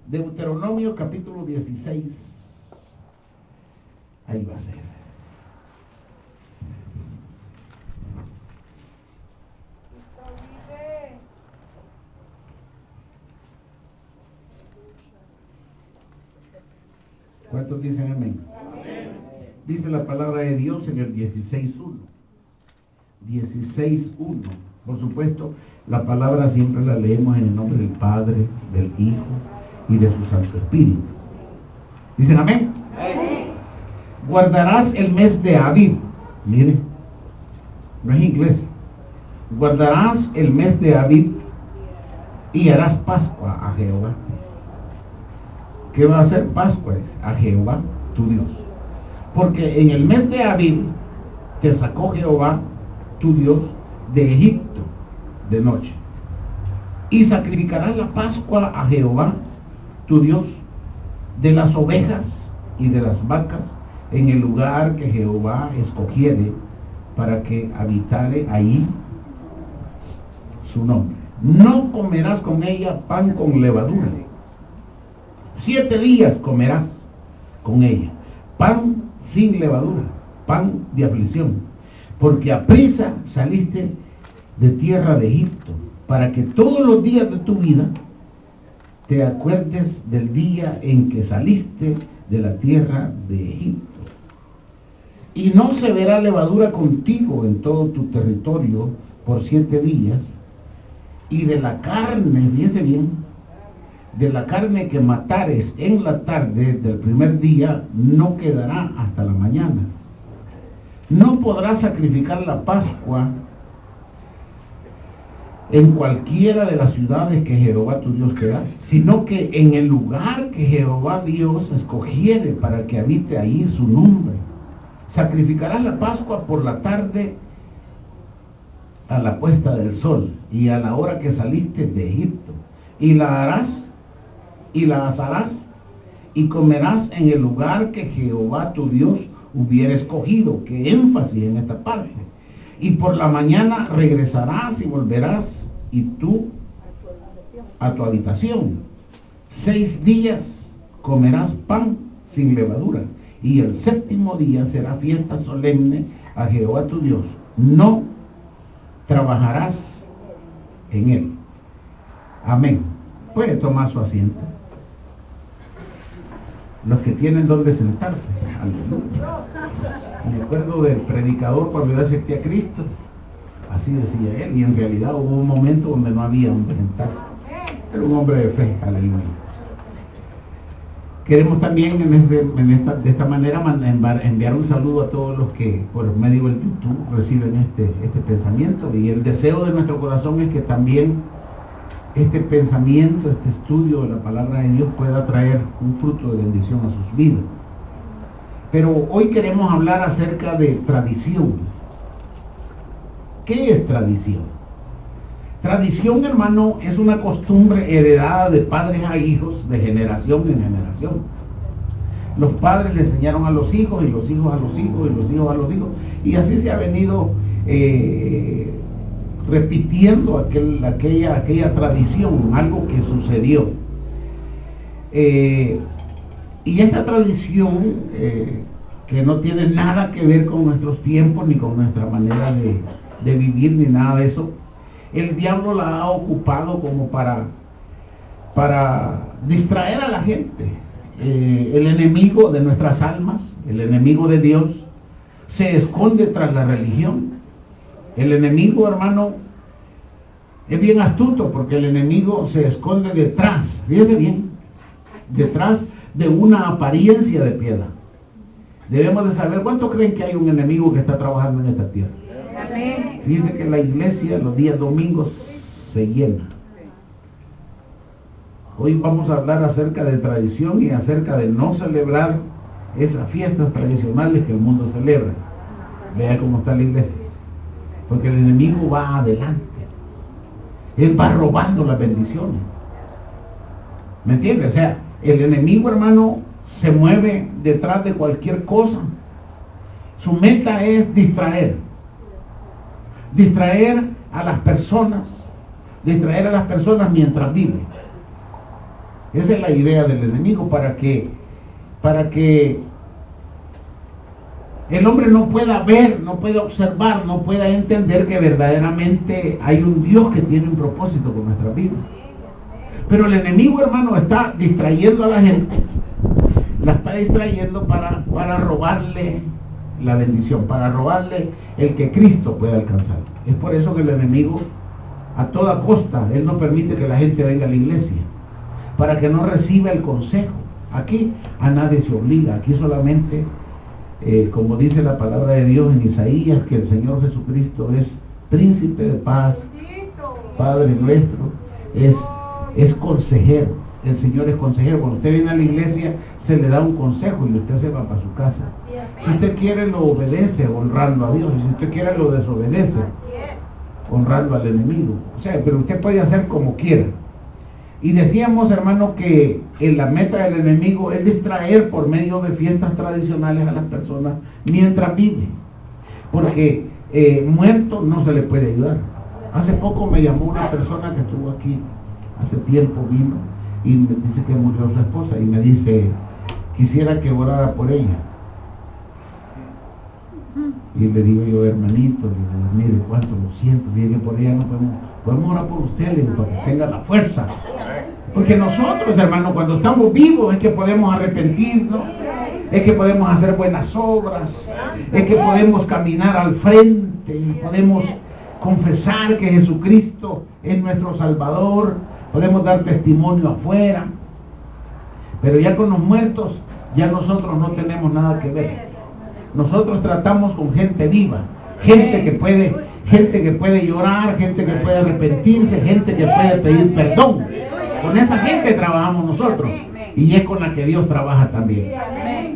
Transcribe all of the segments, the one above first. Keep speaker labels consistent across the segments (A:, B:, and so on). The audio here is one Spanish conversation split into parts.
A: Deuteronomio capítulo 16. Ahí va a ser. ¿Cuántos dicen amén? Amén. Dice la palabra de Dios en el 16.1. 16.1. Por supuesto, la palabra siempre la leemos en el nombre del Padre, del Hijo y de su Santo Espíritu. ¿Dicen amén? Amén. Guardarás el mes de Abib. Mire, no es inglés. Guardarás el mes de Abib y harás Pascua a Jehová. ¿Qué va a hacer Pascua? A Jehová, tu Dios. Porque en el mes de Abib te sacó Jehová, tu Dios, de Egipto de noche. Y sacrificarás la Pascua a Jehová, tu Dios, de las ovejas y de las vacas, en el lugar que Jehová escogiere para que habitare ahí su nombre. No comerás con ella pan con levadura. 7 días comerás con ella pan sin levadura, pan de aflicción, porque aprisa saliste de tierra de Egipto, para que todos los días de tu vida te acuerdes del día en que saliste de la tierra de Egipto. Y no se verá levadura contigo en todo tu territorio por 7 días, y de la carne, fíjese bien, de la carne que matares en la tarde del primer día, no quedará hasta la mañana. No podrás sacrificar la Pascua en cualquiera de las ciudades que Jehová tu Dios te da, sino que en el lugar que Jehová Dios escogiere para que habite ahí su nombre. Sacrificarás la Pascua por la tarde a la puesta del sol y a la hora que saliste de Egipto, y la harás y la asarás y comerás en el lugar que Jehová tu Dios hubiera escogido. Qué énfasis en esta parte. Y por la mañana regresarás y volverás y tú a tu habitación. 6 días comerás pan sin levadura, y el 7º día será fiesta solemne a Jehová tu Dios. No trabajarás en él. Amén. Puede tomar su asiento. Los que tienen donde sentarse. Aleluya. Me acuerdo del predicador cuando yo acepté a Cristo. Así decía él, y en realidad hubo un momento donde no había donde sentarse. Era un hombre de fe. Aleluya. Queremos también de esta manera enviar un saludo a todos los que por medio del YouTube reciben este pensamiento, y el deseo de nuestro corazón es que también este pensamiento, este estudio de la palabra de Dios pueda traer un fruto de bendición a sus vidas. Pero hoy queremos hablar acerca de tradición. ¿Qué es tradición? Tradición, hermano, es una costumbre heredada de padres a hijos, de generación en generación. Los padres le enseñaron a los hijos, y los hijos a los hijos, y los hijos a los hijos, y así se ha venido repitiendo aquella tradición, algo que sucedió. Y esta tradición, que no tiene nada que ver con nuestros tiempos, ni con nuestra manera de vivir, ni nada de eso, el diablo la ha ocupado como para distraer a la gente. El enemigo de nuestras almas, el enemigo de Dios, se esconde tras la religión. El enemigo, hermano, es bien astuto, porque el enemigo se esconde detrás, fíjense bien, detrás de una apariencia de piedad. Debemos de saber, ¿cuánto creen que hay un enemigo que está trabajando en esta tierra? Amén. Fíjense que la iglesia los días domingos se llena. Hoy vamos a hablar acerca de tradición y acerca de no celebrar esas fiestas tradicionales que el mundo celebra. Vea cómo está la iglesia. Porque el enemigo va adelante. Él va robando las bendiciones. ¿Me entiende? O sea, el enemigo, hermano, se mueve detrás de cualquier cosa. Su meta es distraer. Distraer a las personas. Distraer a las personas mientras viven. Esa es la idea del enemigo, para que el hombre no pueda ver, no pueda observar, no pueda entender que verdaderamente hay un Dios que tiene un propósito con nuestra vida. Pero el enemigo, hermano, está distrayendo a la gente, la está distrayendo para robarle la bendición, para robarle el que Cristo pueda alcanzar. Es por eso que el enemigo, a toda costa, él no permite que la gente venga a la iglesia, para que no reciba el consejo. Aquí a nadie se obliga, aquí solamente, como dice la palabra de Dios en Isaías, que el Señor Jesucristo es príncipe de paz, Padre nuestro, es consejero. El Señor es consejero. Cuando usted viene a la iglesia, se le da un consejo y usted se va para su casa. Si usted quiere, lo obedece honrando a Dios, y si usted quiere, lo desobedece honrando al enemigo. O sea, pero usted puede hacer como quiera. Y decíamos, hermano, que la meta del enemigo es distraer por medio de fiestas tradicionales a las personas mientras vive, porque muerto no se le puede ayudar. Hace poco me llamó una persona que estuvo aquí, hace tiempo vino, y me dice que murió su esposa, y me dice, quisiera que orara por ella. Y le digo yo, hermanito, digo, mire cuánto lo siento, dije que por ella no podemos orar por usted, le digo, para que tenga la fuerza. Porque nosotros, hermano, cuando estamos vivos es que podemos arrepentirnos, es que podemos hacer buenas obras, es que podemos caminar al frente, podemos confesar que Jesucristo es nuestro Salvador, podemos dar testimonio afuera. Pero ya con los muertos, ya nosotros no tenemos nada que ver. Nosotros tratamos con gente viva, gente que puede llorar, gente que puede arrepentirse, gente que puede pedir perdón. Con esa gente trabajamos nosotros, y es con la que Dios trabaja también.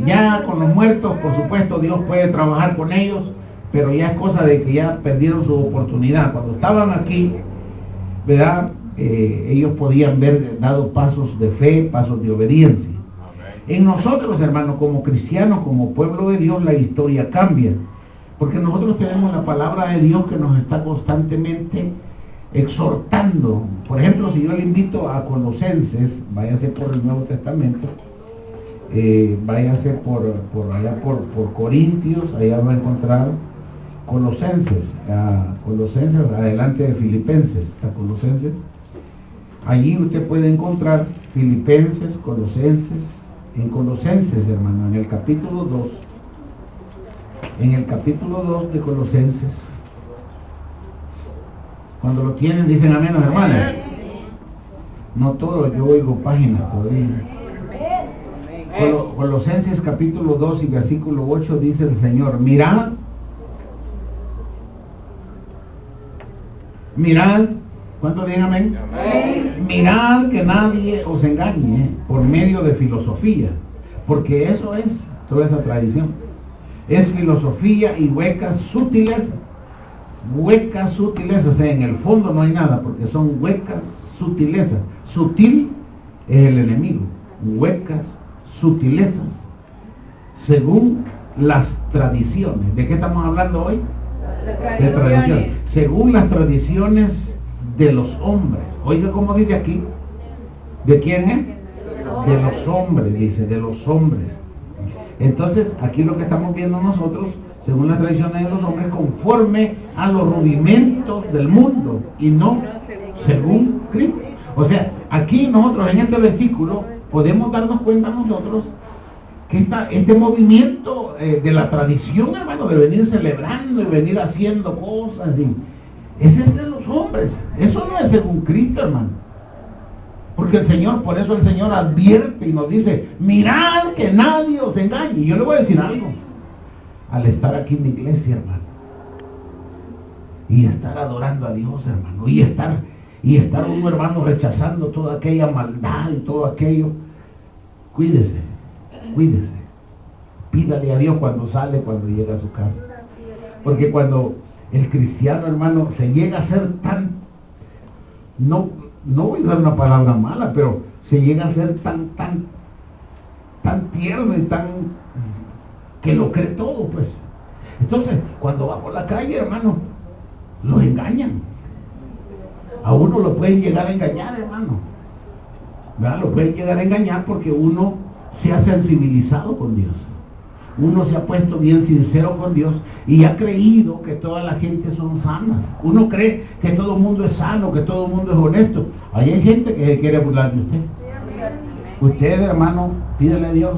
A: Ya con los muertos, por supuesto, Dios puede trabajar con ellos, pero ya es cosa de que ya perdieron su oportunidad. Cuando estaban aquí, ¿verdad? Ellos podían ver dado pasos de fe, pasos de obediencia. En nosotros, hermanos, como cristianos, como pueblo de Dios, la historia cambia, porque nosotros tenemos la palabra de Dios que nos está constantemente exhortando. Por ejemplo, si yo le invito a Colosenses, váyase por el Nuevo Testamento, váyase por allá por Corintios, allá va a encontrar Colosenses, adelante de Filipenses, a Colosenses. Allí usted puede encontrar Filipenses, Colosenses. En Colosenses, hermano, en el capítulo 2, de Colosenses, cuando lo tienen, dicen amén, hermanos. No todo, yo oigo páginas todavía. Colosenses capítulo 2 y versículo 8 dice el Señor, mirad, ¿cuánto digan amén? Mirad que nadie os engañe por medio de filosofía, porque eso es toda esa tradición. Es filosofía y huecas sutilezas. Huecas sutilezas, o sea, en el fondo no hay nada, porque son huecas sutilezas. Sutil es el enemigo. Huecas sutilezas, según las tradiciones. ¿De qué estamos hablando hoy? De tradiciones. Según las tradiciones de los hombres. Oiga cómo dice aquí. ¿De quién es? De los hombres, dice, de los hombres. Entonces, aquí lo que estamos viendo nosotros, según las tradiciones de los hombres, conforme a los rudimentos del mundo, y no según Cristo. O sea, aquí nosotros en este versículo podemos darnos cuenta nosotros que este movimiento de la tradición, hermano, de venir celebrando y venir haciendo cosas, y ese es de los hombres. Eso no es según Cristo, hermano. Porque el Señor, por eso el Señor advierte y nos dice, mirad que nadie os engañe. Y yo le voy a decir algo. Al estar aquí en la iglesia, hermano, y estar adorando a Dios, hermano, y estar uno, hermano, rechazando toda aquella maldad y todo aquello, cuídese, pídale a Dios cuando sale, cuando llega a su casa. Porque cuando el cristiano, hermano, se llega a ser tan, no voy a dar una palabra mala, pero se llega a ser tan tierno y tan que lo cree todo, pues. Entonces, cuando va por la calle, hermano, lo engañan. A uno lo pueden llegar a engañar, hermano. ¿verdad? Lo pueden llegar a engañar porque uno se ha sensibilizado con Dios. Uno se ha puesto bien sincero con Dios y ha creído que toda la gente son sanas. Uno cree que todo el mundo es sano, que todo el mundo es honesto. Ahí hay gente que se quiere burlar de usted. Usted, hermano, pídele a Dios.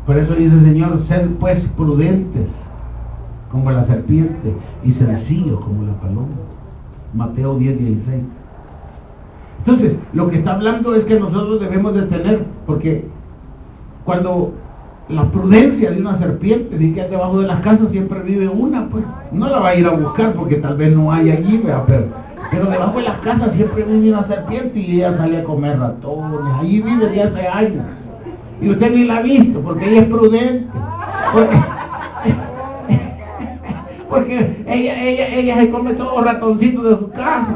A: Por eso dice el Señor, sed pues prudentes como la serpiente y sencillos como la paloma. Mateo 10:16. Entonces, lo que está hablando es que nosotros debemos de tener, porque cuando la prudencia de una serpiente, vi que debajo de las casas siempre vive una, pues no la va a ir a buscar porque tal vez no hay allí, ¿verdad? Pero debajo de las casas siempre vive una serpiente y ella sale a comer ratones, allí vive de hace años. Y usted ni la ha visto porque ella es prudente. Porque ella se come todos los ratoncitos de su casa.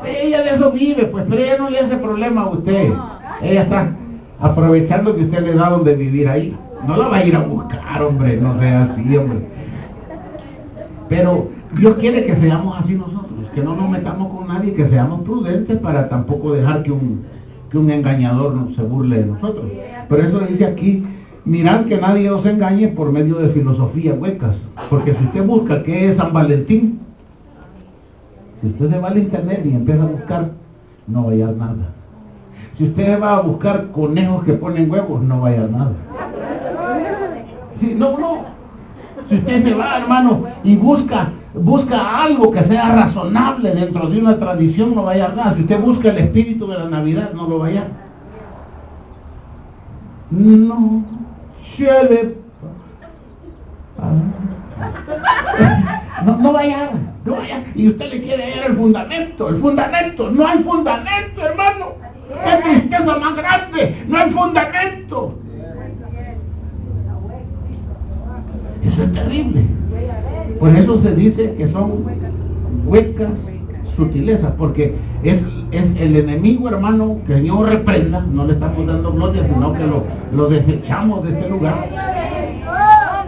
A: Ella de eso vive, pues, pero ella no le hace problema a usted. Ella está aprovechando que usted le da donde vivir ahí. No la va a ir a buscar, hombre, no sea así, hombre. Pero Dios quiere que seamos así nosotros, que no nos metamos con nadie, que seamos prudentes para tampoco dejar que un engañador se burle de nosotros. Por eso dice aquí, mirad que nadie os engañe por medio de filosofías huecas. Porque si usted busca qué es San Valentín, si usted se va al internet y empieza a buscar, no va a hallar nada. Si usted va a buscar conejos que ponen huevos, no va a hallar nada. Sí, no. Si usted se va, hermano, y busca algo que sea razonable dentro de una tradición, no va a hallar nada. Si usted busca el espíritu de la Navidad, no lo va a hallar. No. No va a hallar. Y usted le quiere hallar el fundamento. No hay fundamento, hermano. ¡Qué tristeza más grande! ¡No hay fundamento! Eso es terrible. Por eso se dice que son huecas sutilezas, porque es el enemigo, hermano, que el Señor reprenda. No le estamos dando gloria, sino que lo desechamos de este lugar.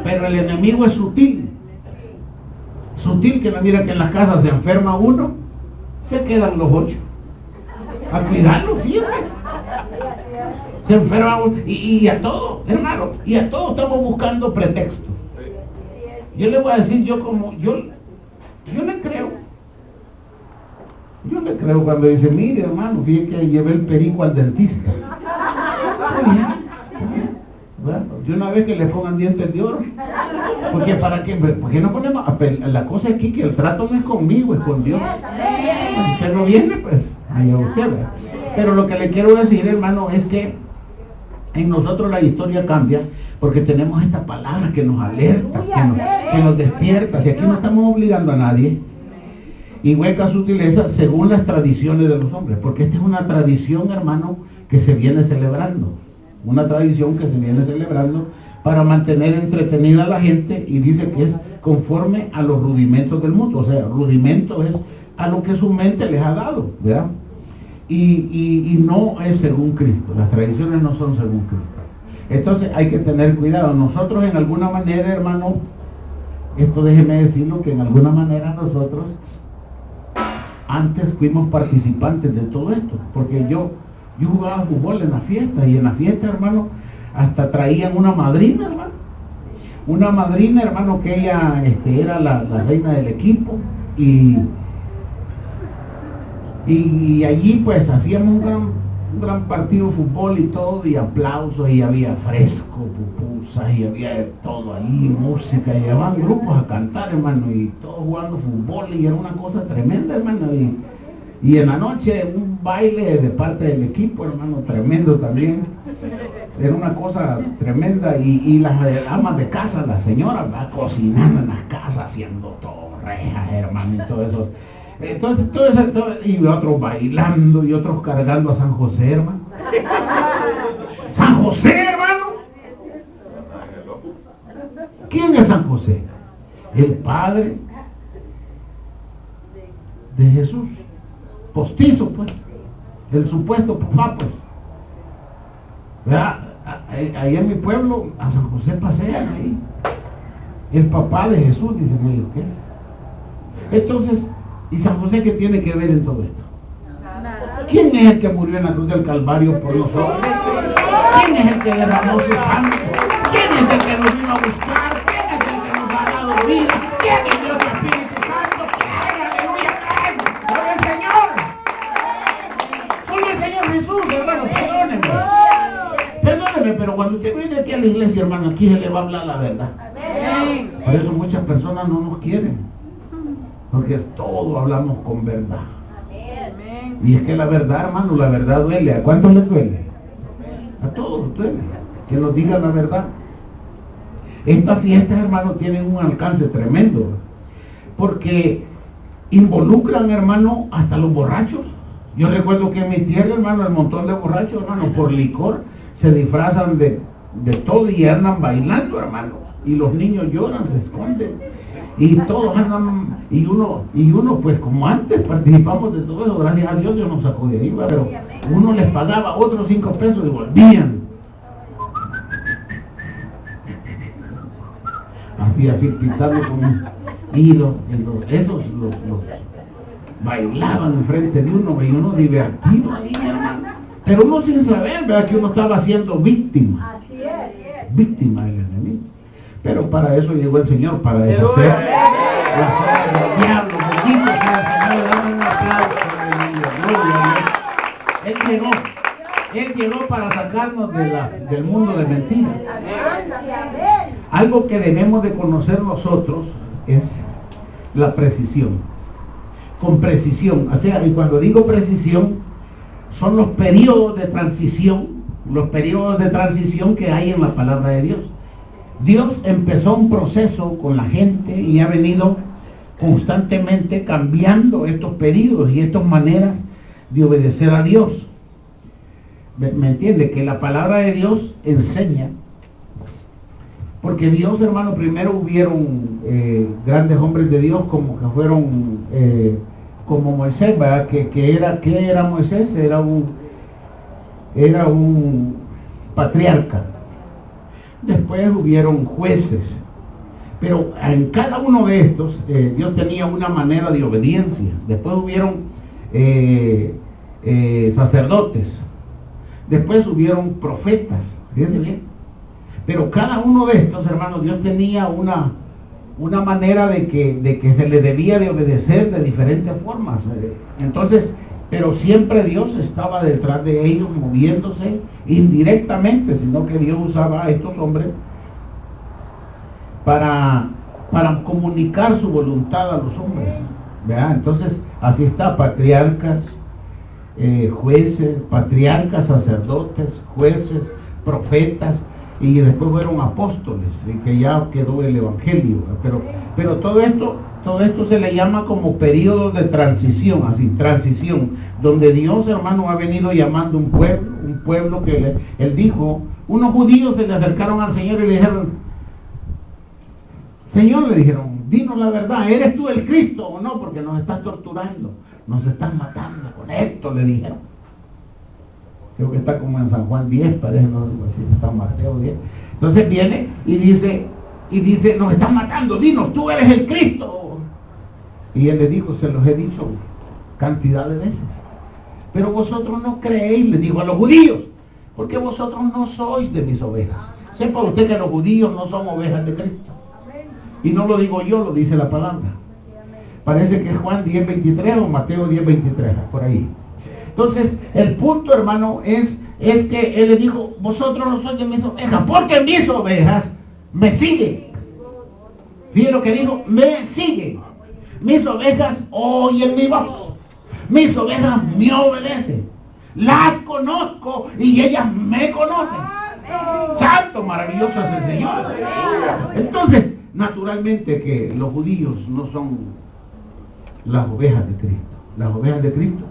A: Pero el enemigo es sutil. Sutil, que no mira que en las casas se enferma uno, se quedan los 8 a cuidarlo, fíjate. Se enferma uno, y a todo, hermano, y a todos estamos buscando pretextos. Yo le voy a decir, yo le creo. Yo le creo cuando dice, mire, hermano, fíjate que llevé el perico al dentista. Bueno, yo una vez que le pongan dientes de oro. Porque para qué, ¿por qué no ponemos? La cosa aquí que el trato no es conmigo, es con Dios. Usted no viene, pues, allá usted, ¿verdad? Pero lo que le quiero decir, hermano, es que en nosotros la historia cambia porque tenemos esta palabra que nos alerta, que nos despierta. Si aquí no estamos obligando a nadie, y hueca sutileza según las tradiciones de los hombres, porque esta es una tradición, hermano, que se viene celebrando. Una tradición que se viene celebrando para mantener entretenida a la gente, y dice que es conforme a los rudimentos del mundo. O sea, rudimento es a lo que su mente les ha dado, ¿verdad? Y no es según Cristo. Las tradiciones no son según Cristo. Entonces hay que tener cuidado. Nosotros en alguna manera, hermano, esto déjeme decirlo, que en alguna manera nosotros antes fuimos participantes de todo esto, porque yo jugaba fútbol en la fiesta, y en la fiesta, hermano, hasta traían una madrina, hermano. Una madrina, hermano, que ella era la reina del equipo, y allí pues hacíamos un gran partido de fútbol y todo, y aplausos, y había fresco, pupusas, y había de todo ahí, música, y llevaban grupos a cantar, hermano, y todos jugando fútbol, y era una cosa tremenda, hermano. Y en la noche un baile de parte del equipo, hermano, tremendo también. Era una cosa tremenda, y las amas de casa, las señoras, va cocinando en las casas, haciendo torrejas, hermano, y todo eso. Entonces, todo eso, y otros bailando, y otros cargando a San José, hermano. ¡San José, hermano! ¿Quién es San José? El padre de Jesús. Postizo, pues. El supuesto papá, pues. ¿Verdad? Ahí en mi pueblo, a San José pasean ahí. El papá de Jesús, dicen ellos, ¿qué es? Entonces, ¿y San José qué tiene que ver en todo esto? ¿Quién es el que murió en la cruz del Calvario por nosotros? ¿Quién es el que derramó su sangre? ¿Quién es el que nos vino a buscar? ¿Quién es el que nos ha dado vida? ¿Quién es Dios Espíritu Santo? ¿Quién? Aleluya, ¿quién? Solo el Señor. Solo el Señor Jesús, hermano, perdónenme. Perdónenme, pero cuando usted viene aquí a la iglesia, hermano, aquí se le va a hablar la verdad. Por eso muchas personas no nos quieren. Porque todo hablamos con verdad. Y es que la verdad, hermano, la verdad duele. ¿A cuántos les duele? A todos duele. Que nos digan la verdad. Estas fiestas, hermano, tienen un alcance tremendo. Porque involucran, hermano, hasta los borrachos. Yo recuerdo que en mi tierra, hermano, el montón de borrachos, hermano, por licor, se disfrazan de todo y andan bailando, hermano. Y los niños lloran, se esconden. Y todos andan, y uno pues como antes participamos de todo eso, gracias a Dios nos sacó de ahí, pero uno les pagaba otros 5 pesos y volvían. Así pitando con esos bailaban enfrente de uno y uno divertido ahí, hermano. Pero uno sin saber, ¿verdad? Que uno estaba siendo víctima. Víctima del enemigo. Pero para eso llegó el Señor, para deshacer las obras del diablo. Bendito sea el Señor, dame un aplauso, aleluya, gloria a Dios. Él llegó para sacarnos del mundo de mentiras. Algo que debemos de conocer nosotros es la precisión. Con precisión, o sea, y cuando digo precisión, son los periodos de transición que hay en la palabra de Dios. Dios empezó un proceso con la gente y ha venido constantemente cambiando estos periodos y estas maneras de obedecer a Dios. ¿Me entiende? Que la palabra de Dios enseña. Porque Dios, hermano, primero hubieron grandes hombres de Dios como que fueron como Moisés, ¿verdad? ¿Qué era Moisés? Era un patriarca. Después hubieron jueces, pero en cada uno de estos Dios tenía una manera de obediencia. Después hubieron sacerdotes, después hubieron profetas, fíjense bien. Pero cada uno de estos, hermanos, Dios tenía una manera de que se le debía de obedecer de diferentes formas. Entonces, pero siempre Dios estaba detrás de ellos, moviéndose indirectamente, sino que Dios usaba a estos hombres para comunicar su voluntad a los hombres, ¿verdad? Entonces, así está, patriarcas, jueces, patriarcas, sacerdotes, jueces, profetas, y después fueron apóstoles, y que ya quedó el evangelio, pero todo esto se le llama como periodo de transición, así, transición, donde Dios, hermano, ha venido llamando un pueblo que él dijo, unos judíos se le acercaron al Señor y le dijeron, Señor, le dijeron, dinos la verdad, ¿eres tú el Cristo o no? Porque nos estás torturando, nos estás matando con esto, le dijeron. Creo que está como en San Juan 10, parece, no, así, San Mateo 10. Entonces viene y dice, nos están matando, dinos, tú eres el Cristo. Y él le dijo, se los he dicho cantidad de veces, pero vosotros no creéis, le dijo a los judíos, porque vosotros no sois de mis ovejas. Sepa usted que los judíos no son ovejas de Cristo. Y no lo digo yo, lo dice la palabra. Parece que es Juan 10:23 o Mateo 10:23, por ahí. Entonces, el punto, hermano, es que él le dijo, vosotros no sois de mis ovejas, porque mis ovejas me siguen. Fíjense lo que dijo, me siguen. Mis ovejas oyen mi voz. Mis ovejas me obedecen. Las conozco y ellas me conocen. Santo, maravilloso es el Señor. Entonces, naturalmente que los judíos no son las ovejas de Cristo. Las ovejas de Cristo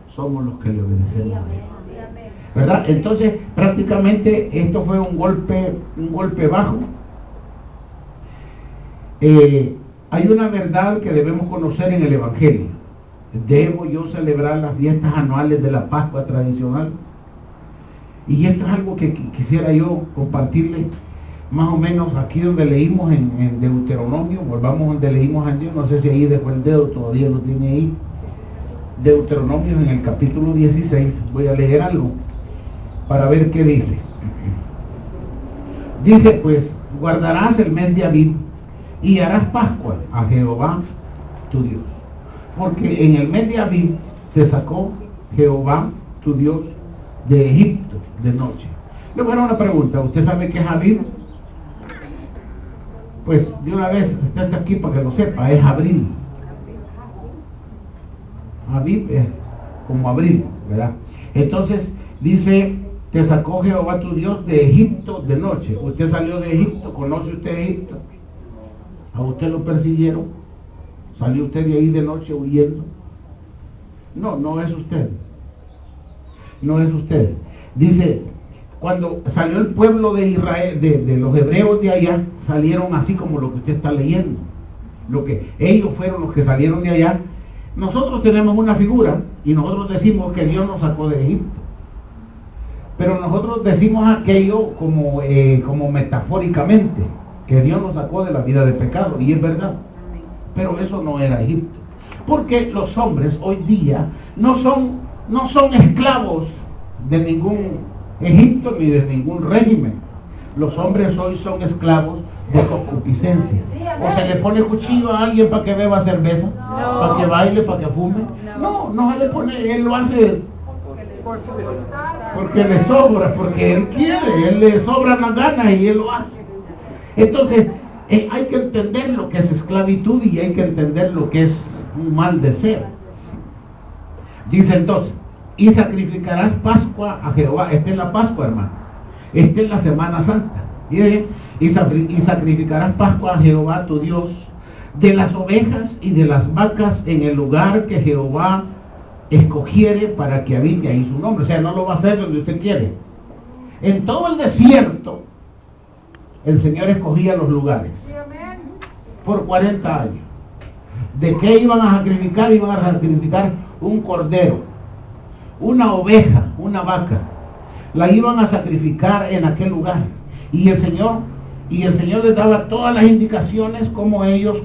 A: somos los que le obedecemos a Él, ¿verdad? Entonces, prácticamente esto fue un golpe bajo. Hay una verdad que debemos conocer en el Evangelio. ¿Debo yo celebrar las fiestas anuales de la Pascua tradicional? Y esto es algo que quisiera yo compartirle, más o menos aquí donde leímos en Deuteronomio. Volvamos donde leímos ayer, no sé si ahí dejó el dedo, todavía lo tiene ahí. Deuteronomio en el capítulo 16. Voy a leer algo para ver qué dice. Dice pues, guardarás el mes de Abib y harás Pascua a Jehová tu Dios. Porque en el mes de Abib te sacó Jehová tu Dios de Egipto de noche. Le voy a dar una pregunta. ¿Usted sabe qué es Abib? Pues de una vez, usted está aquí para que lo sepa, es abril. Abib es como abril, ¿verdad? Entonces dice, te sacó Jehová tu Dios de Egipto de noche. Usted salió de Egipto, ¿conoce usted Egipto? ¿A usted lo persiguieron? ¿Salió usted de ahí de noche huyendo? No, no es usted. No es usted. Dice, cuando salió el pueblo de Israel, de los hebreos de allá, salieron así como lo que usted está leyendo. Lo que ellos fueron los que salieron de allá. Nosotros tenemos una figura y nosotros decimos que Dios nos sacó de Egipto. Pero nosotros decimos aquello como metafóricamente, que Dios nos sacó de la vida de pecado, y es verdad. Pero eso no era Egipto. Porque los hombres hoy día no son esclavos de ningún Egipto ni de ningún régimen. Los hombres hoy son esclavos de concupiscencias. O se le pone cuchillo a alguien para que beba cerveza, para que baile, para que fume. No se le pone, él lo hace porque le sobra, porque él quiere, él le sobran las ganas y él lo hace. Entonces, hay que entender lo que es esclavitud y hay que entender lo que es un mal deseo. Dice entonces, y sacrificarás Pascua a Jehová. Esta es la Pascua, hermano. Esta es la Semana Santa. Y sacrificarás Pascua a Jehová tu Dios de las ovejas y de las vacas en el lugar que Jehová escogiere para que habite ahí su nombre. O sea, no lo va a hacer donde usted quiere. En todo el desierto el Señor escogía los lugares por 40 años. ¿De qué iban a sacrificar? Iban a sacrificar un cordero, una oveja, una vaca. La iban a sacrificar en aquel lugar. Y el Señor les daba todas las indicaciones cómo ellos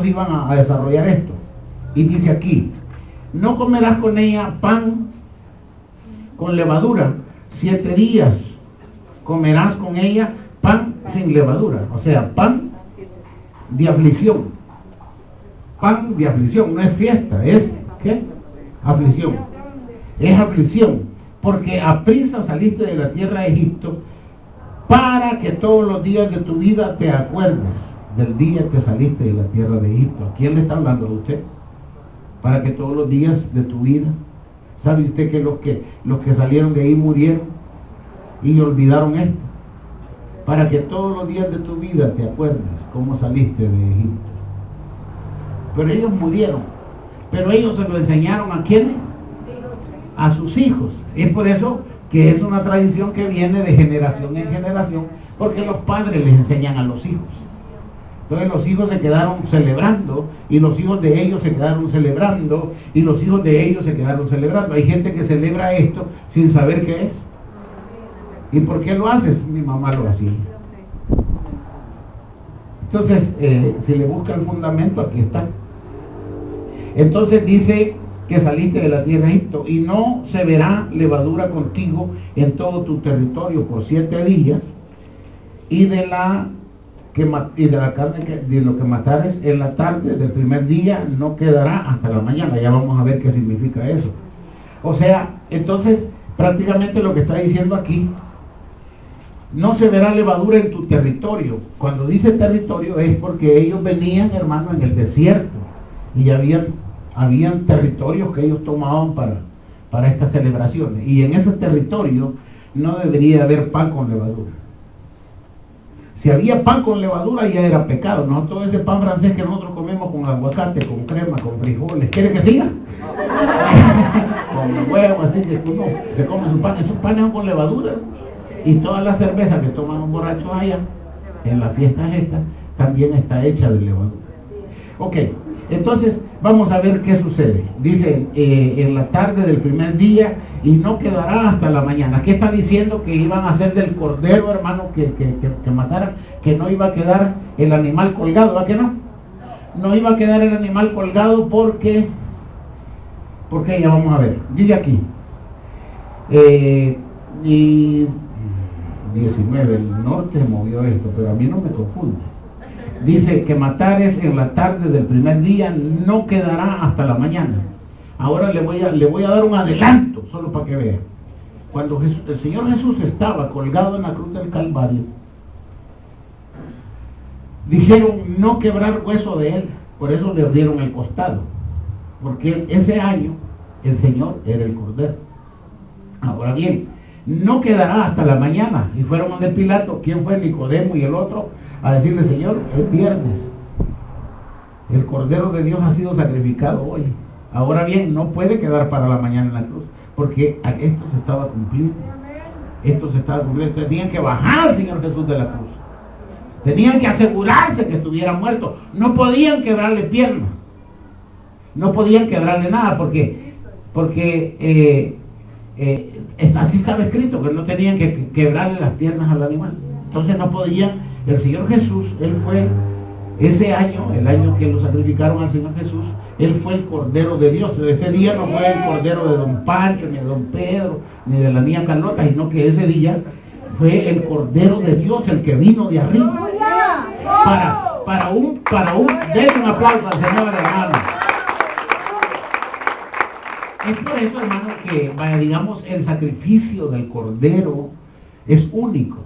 A: iban a desarrollar esto. Y dice aquí, no comerás con ella pan con levadura, 7 días comerás con ella pan sin levadura, o sea, pan de aflicción. Pan de aflicción, no es fiesta, es ¿qué? Aflicción. Es aflicción, porque aprisa saliste de la tierra de Egipto para que todos los días de tu vida te acuerdes del día que saliste de la tierra de Egipto. ¿A quién le está hablando a usted? Para que todos los días de tu vida. ¿Sabe usted que los que salieron de ahí murieron y olvidaron esto? Para que todos los días de tu vida te acuerdes cómo saliste de Egipto. Pero ellos murieron. Pero ellos se lo enseñaron ¿a quiénes? A sus hijos. Es por eso que es una tradición que viene de generación en generación, porque los padres les enseñan a los hijos. Entonces los hijos se quedaron celebrando, y los hijos de ellos se quedaron celebrando, y los hijos de ellos se quedaron celebrando. Hay gente que celebra esto sin saber qué es. ¿Y por qué lo haces? Mi mamá lo hacía. Entonces, si le busca el fundamento, aquí está. Entonces dice que saliste de la tierra de Egipto, y no se verá levadura contigo en todo tu territorio por 7 días, y de la carne de lo que matares en la tarde del primer día no quedará hasta la mañana. Ya vamos a ver qué significa eso. O sea, entonces prácticamente lo que está diciendo aquí, no se verá levadura en tu territorio. Cuando dice territorio es porque ellos venían, hermano, en el desierto, y habían territorios que ellos tomaban para estas celebraciones, y en ese territorio no debería haber pan con levadura. Si había pan con levadura ya era pecado. No todo ese pan francés que nosotros comemos con aguacate, con crema, con frijoles. ¿Quiere que siga? Con huevo, así que uno se come su pan. Esos panes son con levadura. Y toda la cerveza que toman los borrachos allá, en las fiestas estas, también está hecha de levadura. Ok, entonces vamos a ver qué sucede. Dice, en la tarde del primer día, y no quedará hasta la mañana. ¿Qué está diciendo? Que iban a hacer del cordero, hermano, que mataran, que no iba a quedar el animal colgado, ¿va que no? No iba a quedar el animal colgado porque Porque ya vamos a ver, dice aquí, y 19, el norte movió esto, pero a mí no me confunde. Dice que matares en la tarde del primer día no quedará hasta la mañana. Ahora le voy a dar un adelanto, solo para que vea. Cuando el Señor Jesús estaba colgado en la cruz del Calvario, dijeron no quebrar hueso de él, por eso le abrieron el costado, porque ese año el Señor era el Cordero. Ahora bien, no quedará hasta la mañana. Y fueron donde Pilato, ¿quién fue? Nicodemo y el otro, a decirle, Señor, es viernes, el Cordero de Dios ha sido sacrificado hoy. Ahora bien, no puede quedar para la mañana en la cruz, porque esto se estaba cumpliendo. Esto se estaba cumpliendo. Tenían que bajar al Señor Jesús de la cruz. Tenían que asegurarse que estuviera muerto. No podían quebrarle piernas. No podían quebrarle nada, porque así estaba escrito, que no tenían que quebrarle las piernas al animal. Entonces no podían. El Señor Jesús, Él fue ese año, el año que lo sacrificaron al Señor Jesús, Él fue el Cordero de Dios. Ese día no fue el Cordero de don Pancho, ni de don Pedro, ni de la niña Carlota, sino que ese día fue el Cordero de Dios, el que vino de arriba. Den un aplauso al Señor, hermano. Es por eso, hermano, que, digamos, el sacrificio del Cordero es único.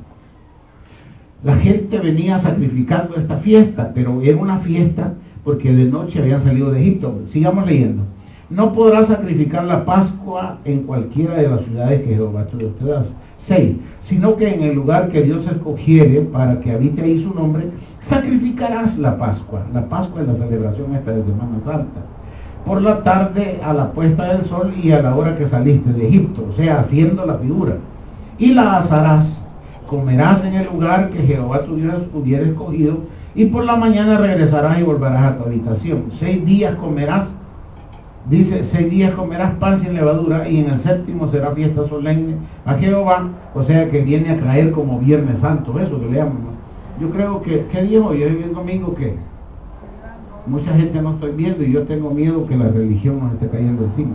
A: La gente venía sacrificando esta fiesta, pero era una fiesta porque de noche habían salido de Egipto. Sigamos leyendo. No podrás sacrificar la Pascua en cualquiera de las ciudades que Jehová tu Dios te da. 6. Sino que en el lugar que Dios escogiere para que habite ahí su nombre, sacrificarás la Pascua. La Pascua es la celebración esta de Semana Santa. Por la tarde a la puesta del sol y a la hora que saliste de Egipto, o sea, haciendo la figura. Y la asarás, comerás en el lugar que Jehová tu Dios hubiera escogido, y por la mañana regresarás y volverás a tu habitación. 6 días comerás, dice, 6 días comerás pan sin levadura, y en el séptimo será fiesta solemne a Jehová, o sea que viene a caer como Viernes Santo, eso que le llaman. Yo creo que, ¿qué día hoy? Hoy es domingo, ¿qué? Mucha gente no estoy viendo y yo tengo miedo que la religión nos esté cayendo encima.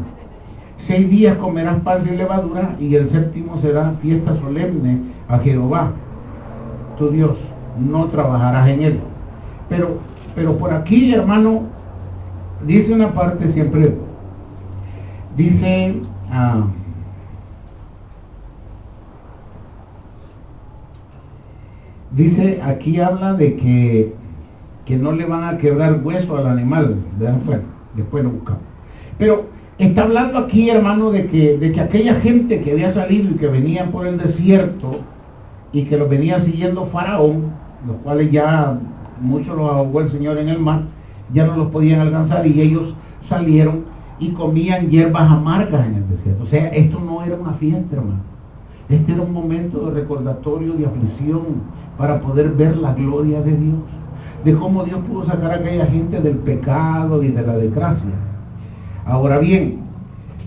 A: 6 días comerás pan sin levadura, y el séptimo será fiesta solemne a Jehová tu Dios, no trabajarás en él. Pero por aquí, hermano, dice una parte siempre, dice, aquí habla de que no le van a quebrar hueso al animal, ¿verdad? Bueno, después lo buscamos. Pero está hablando aquí, hermano, de que aquella gente que había salido y que venía por el desierto y que los venía siguiendo Faraón, los cuales ya muchos los ahogó el Señor en el mar, ya no los podían alcanzar, y ellos salieron y comían hierbas amargas en el desierto. O sea, esto no era una fiesta, hermano. Este era un momento de recordatorio, de aflicción, para poder ver la gloria de Dios, de cómo Dios pudo sacar a aquella gente del pecado y de la desgracia. Ahora bien,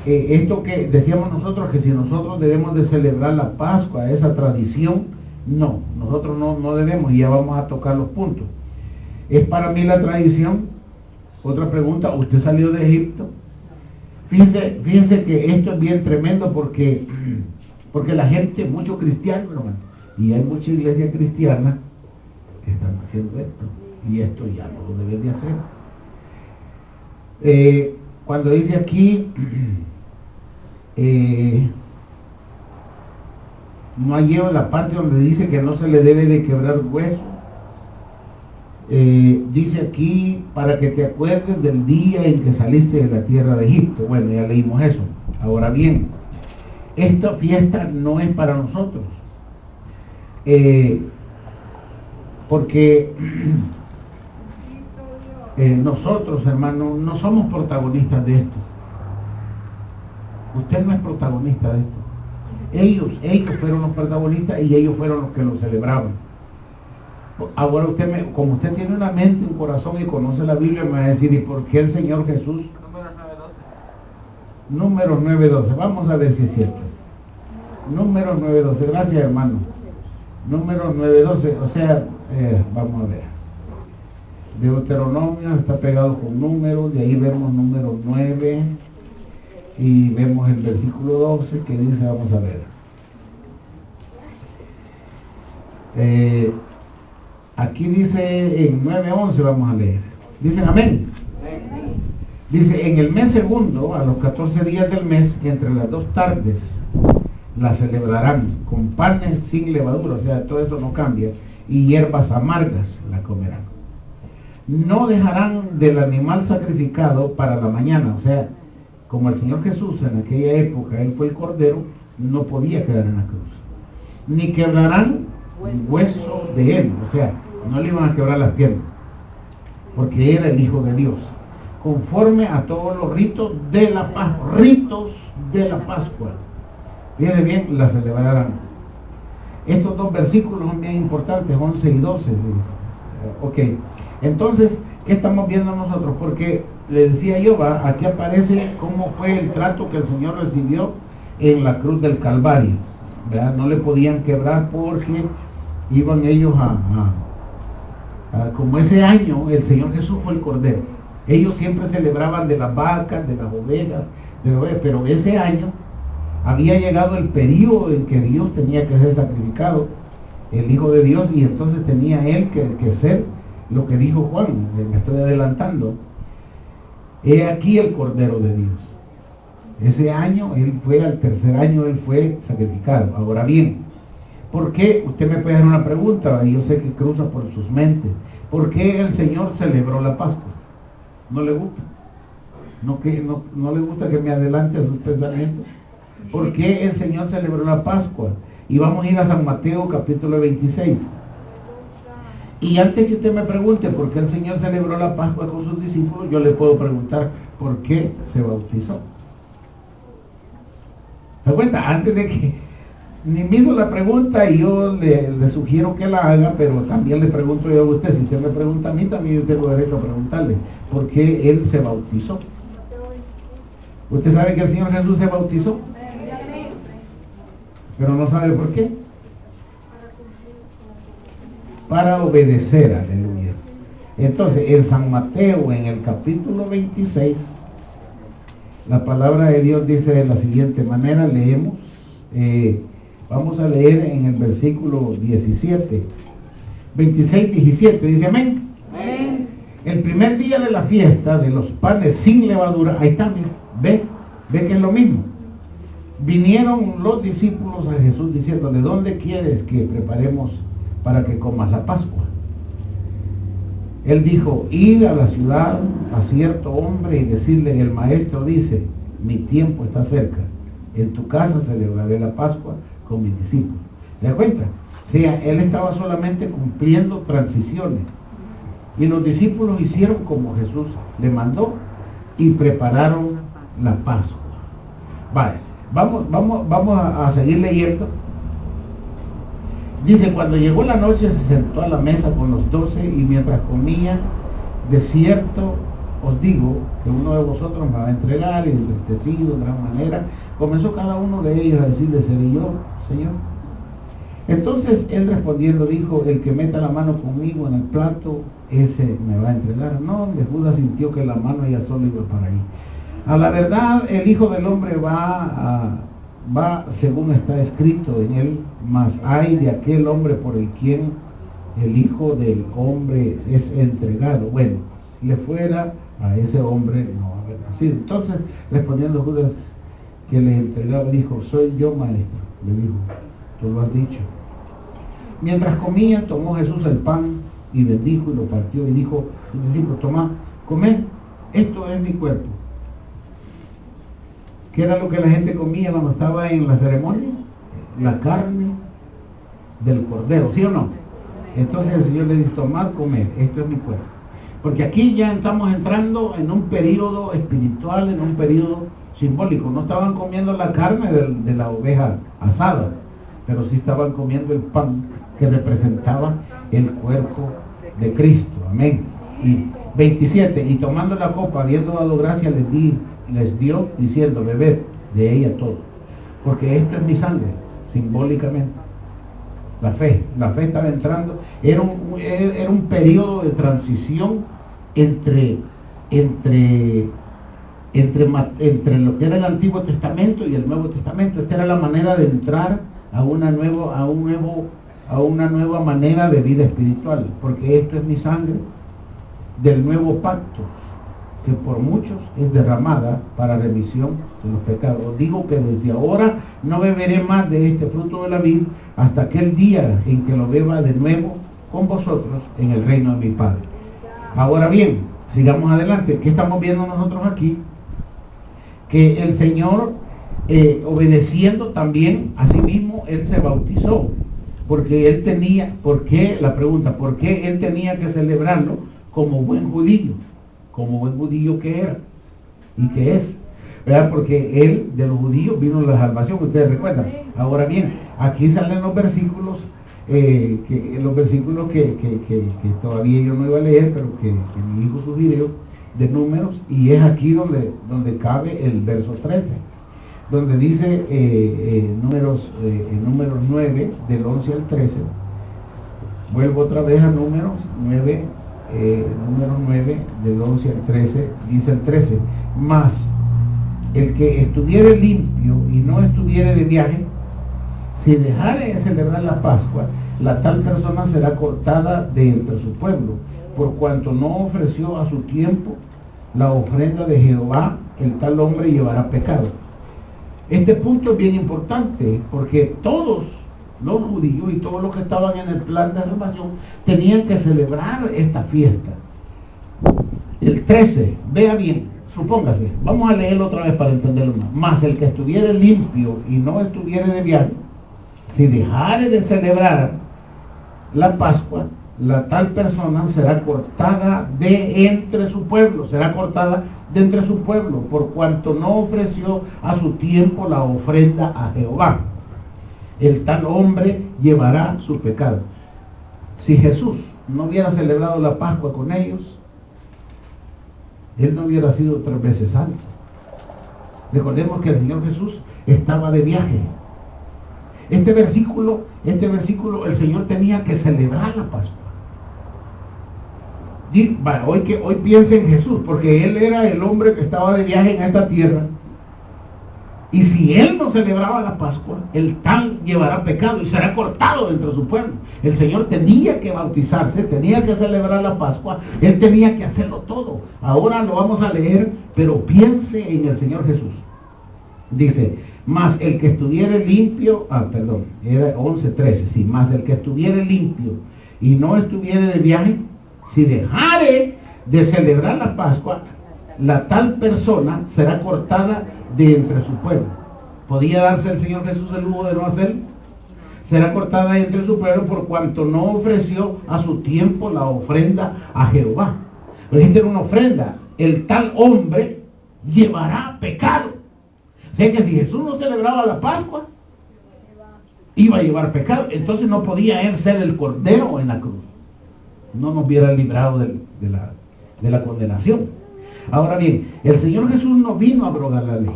A: esto que decíamos nosotros, que si nosotros debemos de celebrar la Pascua, esa tradición, no, nosotros no debemos, y ya vamos a tocar los puntos. ¿Es para mí la tradición? Otra pregunta, ¿usted salió de Egipto? Fíjense que esto es bien tremendo porque la gente, muchos cristianos, hermano, y hay mucha iglesia cristiana que están haciendo esto, y esto ya no lo deben de hacer. Cuando dice aquí, no hay en la parte donde dice que no se le debe de quebrar hueso. Dice aquí, para que te acuerdes del día en que saliste de la tierra de Egipto. Bueno, ya leímos eso. Ahora bien, esta fiesta no es para nosotros, porque nosotros, hermanos, no somos protagonistas de esto. Usted no es protagonista de esto. Ellos fueron los protagonistas, y ellos fueron los que lo celebraban. Ahora como usted tiene una mente, un corazón y conoce la Biblia, me va a decir, ¿y por qué el Señor Jesús? Números 9:12. Vamos a ver si es cierto. Números 9:12. Gracias, hermano. Números 9:12. O sea, vamos a ver. Deuteronomio está pegado con números, de ahí vemos números 9. Y vemos el versículo 12 que dice, vamos a ver. Aquí dice en 9:11, vamos a leer. Dicen amén. Dice, en el mes segundo, a los 14 días del mes, entre las 2 tardes, la celebrarán con panes sin levadura, o sea, todo eso no cambia, y hierbas amargas la comerán. No dejarán del animal sacrificado para la mañana, o sea, como el Señor Jesús en aquella época, Él fue el Cordero, no podía quedar en la cruz. Ni quebrarán hueso de Él, o sea, no le iban a quebrar las piernas, porque era el Hijo de Dios, conforme a todos los ritos de la Pascua, Fíjense bien, la celebrarán. Estos 2 versículos son bien importantes, 11 y 12. Ok, entonces, ¿qué estamos viendo nosotros? Porque le decía yo, aquí aparece cómo fue el trato que el Señor recibió en la cruz del Calvario. ¿Verdad? No le podían quebrar porque iban ellos como ese año el Señor Jesús fue el Cordero. Ellos siempre celebraban de las vacas, de las ovejas, pero ese año había llegado el periodo en que Dios tenía que ser sacrificado, el Hijo de Dios, y entonces tenía Él que ser lo que dijo Juan, me estoy adelantando. He aquí el Cordero de Dios. Ese año, al tercer año, Él fue sacrificado. Ahora bien, ¿por qué? Usted me puede hacer una pregunta, y yo sé que cruza por sus mentes. ¿Por qué el Señor celebró la Pascua? ¿No le gusta? ¿No le gusta que me adelante a sus pensamientos? ¿Por qué el Señor celebró la Pascua? Y vamos a ir a San Mateo capítulo 26. Y antes que usted me pregunte por qué el Señor celebró la Pascua con sus discípulos, yo le puedo preguntar por qué se bautizó. ¿Se da cuenta? Antes de que ni me hizo la pregunta, y yo le sugiero que la haga, pero también le pregunto yo a usted. Si usted me pregunta a mí, también yo tengo derecho a preguntarle por qué Él se bautizó. ¿Usted sabe que el Señor Jesús se bautizó? Pero no sabe por qué. Para obedecer, aleluya. Entonces, en San Mateo, en el capítulo 26, la palabra de Dios dice de la siguiente manera, leemos, vamos a leer en el versículo 17, 26, 17, dice amén. Amén. El primer día de la fiesta de los panes sin levadura, ahí está, ve que es lo mismo. Vinieron los discípulos a Jesús diciendo, ¿de dónde quieres que preparemos para que comas la Pascua? Él dijo, id a la ciudad a cierto hombre y decirle, el maestro dice, mi tiempo está cerca, en tu casa celebraré la Pascua con mis discípulos. ¿Se da cuenta? O sea, él estaba solamente cumpliendo transiciones, y los discípulos hicieron como Jesús le mandó y prepararon la Pascua. Vale, vamos a seguir leyendo. Dice, cuando llegó la noche se sentó a la mesa con los 12 y mientras comía, de cierto os digo que uno de vosotros me va a entregar, y entristecido de gran manera, comenzó cada uno de ellos a decirle, ¿seré yo, Señor? Entonces él respondiendo dijo, el que meta la mano conmigo en el plato, ese me va a entregar. No, hombre, Judas sintió que la mano ya solo iba para ahí. A la verdad, el Hijo del Hombre va según está escrito en él, mas hay de aquel hombre por el quien el Hijo del Hombre es entregado. Bueno, le fuera a ese hombre no haber nacido. Entonces, respondiendo Judas, que le entregaba, dijo, soy yo, maestro. Le dijo, tú lo has dicho. Mientras comía, tomó Jesús el pan y bendijo y lo partió y dijo, tomad, comed, esto es mi cuerpo. ¿Qué era lo que la gente comía cuando estaba en la ceremonia? La carne del cordero, ¿sí o no? Entonces el Señor le dice, tomad, comed, esto es mi cuerpo. Porque aquí ya estamos entrando en un periodo espiritual, en un periodo simbólico. No estaban comiendo la carne de la oveja asada, pero sí estaban comiendo el pan que representaba el cuerpo de Cristo. Amén. Y 27, y tomando la copa, habiendo dado gracias, les dio diciendo, bebed de ella todo, porque esto es mi sangre, simbólicamente. La fe estaba entrando, era un periodo de transición entre entre lo que era el Antiguo Testamento y el Nuevo Testamento. Esta era la manera de entrar a una nueva manera de vida espiritual, porque esto es mi sangre del nuevo pacto, que por muchos es derramada para remisión de los pecados. Os digo que desde ahora no beberé más de este fruto de la vid hasta aquel día en que lo beba de nuevo con vosotros en el reino de mi Padre. Ahora bien, sigamos adelante. ¿Qué estamos viendo nosotros aquí? Que el Señor, obedeciendo también a sí mismo, Él se bautizó. Porque Él tenía, ¿por qué Él tenía que celebrarlo como buen judío? Como buen judío que era y que es, ¿verdad? Porque Él, de los judíos, vino la salvación, ustedes recuerdan. Ahora bien, aquí salen los versículos, que todavía yo no iba a leer, pero que mi hijo sugirió, de Números, y es aquí donde cabe el verso 13, donde dice Números 9, del 11 al 13. Vuelvo otra vez a Números 9, número 9, del 11 al 13, dice el 13, mas el que estuviere limpio y no estuviere de viaje, si dejare de celebrar la Pascua, la tal persona será cortada de entre su pueblo, por cuanto no ofreció a su tiempo la ofrenda de Jehová, el tal hombre llevará pecado. Este punto es bien importante, porque todos los judíos y todos los que estaban en el plan de salvación tenían que celebrar esta fiesta. El 13, vea bien, supóngase, vamos a leerlo otra vez para entenderlo más. Mas el que estuviere limpio y no estuviere de viaje, si dejare de celebrar la Pascua, la tal persona será cortada de entre su pueblo, por cuanto no ofreció a su tiempo la ofrenda a Jehová. El tal hombre llevará su pecado. Si Jesús no hubiera celebrado la Pascua con ellos, Él no hubiera sido 3 veces santo. Recordemos que el Señor Jesús estaba de viaje. Este versículo, el Señor tenía que celebrar la Pascua. Hoy piense en Jesús, porque Él era el hombre que estaba de viaje en esta tierra. Y si Él no celebraba la Pascua, el tal llevará pecado y será cortado dentro de su pueblo. El Señor tenía que bautizarse, tenía que celebrar la Pascua, Él tenía que hacerlo todo. Ahora lo vamos a leer, pero piense en el Señor Jesús. Dice, mas el que estuviere limpio, era 11:13, sí, mas el que estuviere limpio y no estuviere de viaje, si dejare de celebrar la Pascua, la tal persona será cortada de entre su pueblo. ¿Podía darse el Señor Jesús el lujo de no hacerlo? Será cortada de entre su pueblo por cuanto no ofreció a su tiempo la ofrenda a Jehová. Pero esta era una ofrenda. El tal hombre llevará pecado. O sea que si Jesús no celebraba la Pascua, iba a llevar pecado. Entonces no podía Él ser el cordero en la cruz. No nos hubiera librado de la condenación. Ahora bien, el Señor Jesús no vino a abrogar la ley.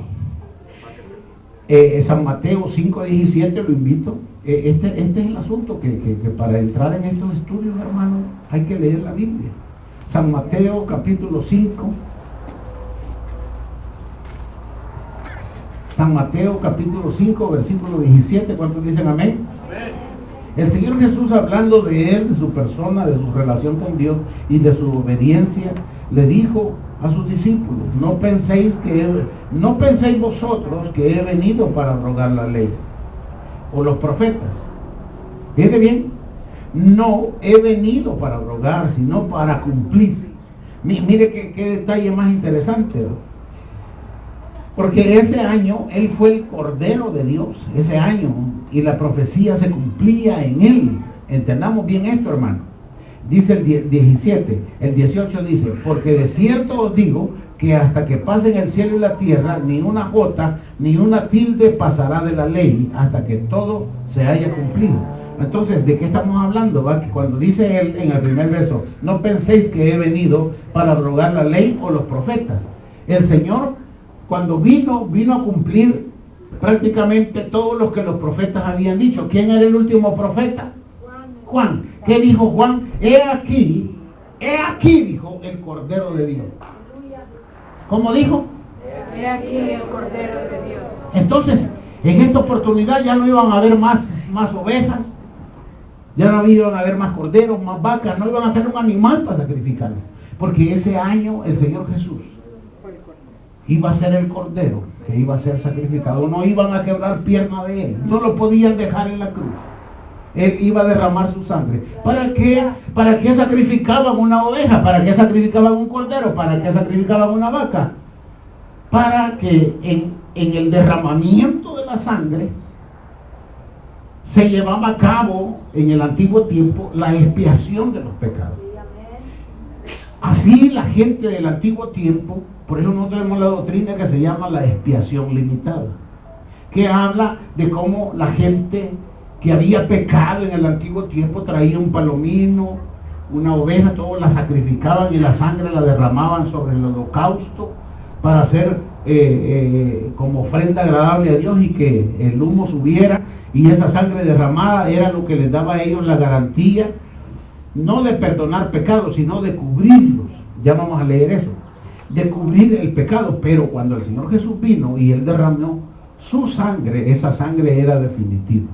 A: San Mateo 5:17, lo invito. Este es el asunto que para entrar en estos estudios, hermanos, hay que leer la Biblia. San Mateo capítulo 5. San Mateo capítulo 5, versículo 17. ¿Cuántos dicen amén? Amén. El Señor Jesús, hablando de Él, de su persona, de su relación con Dios y de su obediencia, le dijo a sus discípulos, no penséis vosotros que he venido para abrogar la ley o los profetas. Fíjate bien, no he venido para abrogar, sino para cumplir. Mire qué detalle más interesante, ¿no? Porque ese año Él fue el Cordero de Dios, ese año, y la profecía se cumplía en Él. Entendamos bien esto, hermano. Dice el 17, el 18 dice, porque de cierto os digo que hasta que pasen el cielo y la tierra, ni una jota, ni una tilde pasará de la ley, hasta que todo se haya cumplido. Entonces, ¿de qué estamos hablando? ¿Va? Que cuando dice Él en el primer verso, no penséis que he venido para abrogar la ley o los profetas. El Señor, cuando vino a cumplir prácticamente todo lo que los profetas habían dicho. ¿Quién era el último profeta? Juan. ¿Qué dijo Juan? He aquí, dijo el Cordero de Dios. ¿Cómo dijo?
B: He aquí el Cordero de Dios.
A: Entonces, en esta oportunidad ya no iban a haber más ovejas, ya no iban a haber más corderos, más vacas, no iban a tener un animal para sacrificarlo. Porque ese año el Señor Jesús iba a ser el cordero que iba a ser sacrificado. No iban a quebrar pierna de él, no lo podían dejar en la cruz. Él iba a derramar su sangre. ¿Para qué? ¿Para qué sacrificaban una oveja? ¿Para qué sacrificaban un cordero? ¿Para qué sacrificaban una vaca? Para que en el derramamiento de la sangre se llevaba a cabo en el antiguo tiempo la expiación de los pecados. Así la gente del antiguo tiempo, por eso nosotros tenemos la doctrina que se llama la expiación limitada, que habla de cómo la gente que había pecado en el antiguo tiempo traía un palomino, una oveja, todos la sacrificaban y la sangre la derramaban sobre el holocausto para hacer como ofrenda agradable a Dios, y que el humo subiera, y esa sangre derramada era lo que les daba a ellos la garantía, no de perdonar pecados, sino de cubrirlos. Ya vamos a leer eso, de cubrir el pecado. Pero cuando el Señor Jesús vino y Él derramó su sangre, esa sangre era definitiva,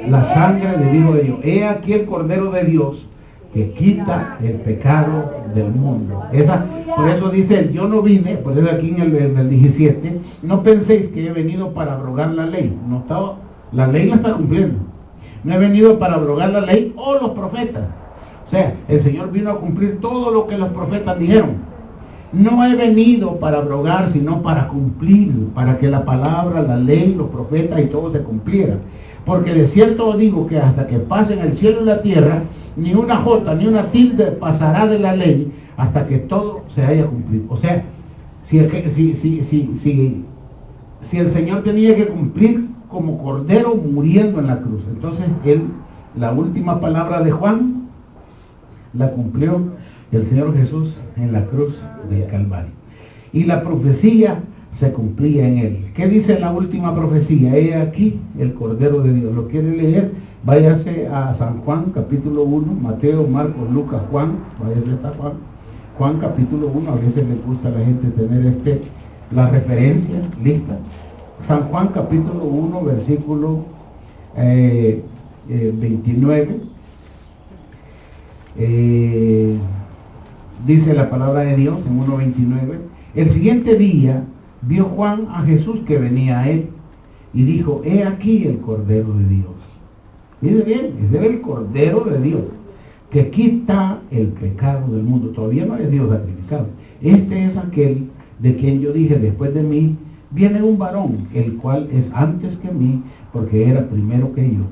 A: la sangre del Hijo de Dios. He aquí el Cordero de Dios que quita el pecado del mundo. Por eso dice él, yo no vine, por eso aquí en el 17, no penséis que he venido para abrogar la ley. La ley la está cumpliendo. No he venido para abrogar la ley o los profetas. O sea, el Señor vino a cumplir todo lo que los profetas dijeron. No he venido para abrogar, sino para cumplir, para que la palabra, la ley, los profetas y todo se cumpliera. Porque de cierto os digo que hasta que pasen el cielo y la tierra, ni una jota, ni una tilde pasará de la ley hasta que todo se haya cumplido. O sea, si el Señor tenía que cumplir como cordero muriendo en la cruz, entonces él, la última palabra de Juan, la cumplió el Señor Jesús en la cruz del Calvario. Y la profecía se cumplía en él. ¿Qué dice la última profecía? He aquí el Cordero de Dios. ¿Lo quiere leer? Váyase a San Juan capítulo 1, Mateo, Marcos, Lucas, Juan, váyase hasta Juan capítulo 1. A veces le gusta a la gente tener la referencia lista. San Juan capítulo 1, versículo 29. Dice la palabra de Dios en 1:29. El siguiente día vio Juan a Jesús que venía a él y dijo, he aquí el Cordero de Dios. Dice bien, ese era el Cordero de Dios que quita el pecado del mundo. Todavía no es Dios sacrificado. Este es aquel de quien yo dije, después de mí viene un varón, el cual es antes que mí, porque era primero que yo.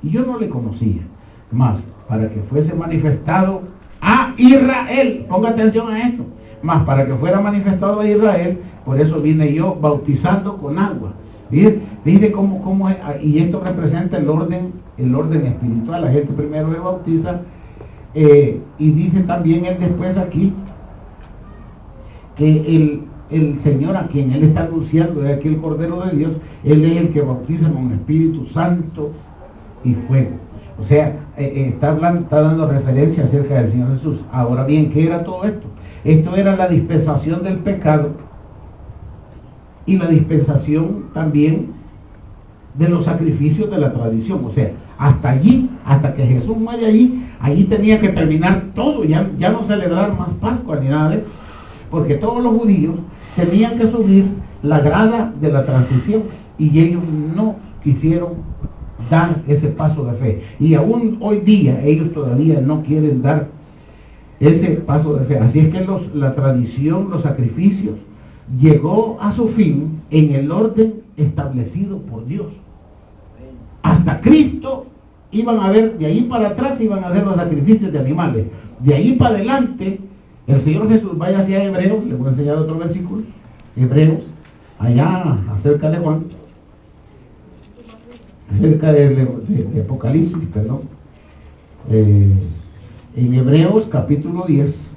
A: Y yo no le conocía, mas para que fuese manifestado a Israel, ponga atención a esto, mas para que fuera manifestado a Israel, por eso vine yo bautizando con agua. Dice cómo es, y esto representa el orden espiritual. La gente primero se bautiza, y dice también él después aquí, que el Señor a quien él está anunciando es aquí el Cordero de Dios. Él es el que bautiza con Espíritu Santo y fuego. O sea, está dando referencia acerca del Señor Jesús. Ahora bien, ¿qué era todo esto? Esto era la dispensación del pecado y la dispensación también de los sacrificios de la tradición. O sea, hasta allí, hasta que Jesús muere allí tenía que terminar todo, ya no celebrar más Pascua ni nada de eso, porque todos los judíos tenían que subir la grada de la transición y ellos no quisieron dar ese paso de fe. Y aún hoy día ellos todavía no quieren dar ese paso de fe. Así es que la tradición, los sacrificios, llegó a su fin en el orden establecido por Dios. Hasta Cristo iban a ver, de ahí para atrás iban a hacer los sacrificios de animales. De ahí para adelante, el Señor Jesús, vaya hacia Hebreos, le voy a enseñar otro versículo, Hebreos, allá acerca de Juan, acerca de Apocalipsis, perdón. En Hebreos capítulo 10,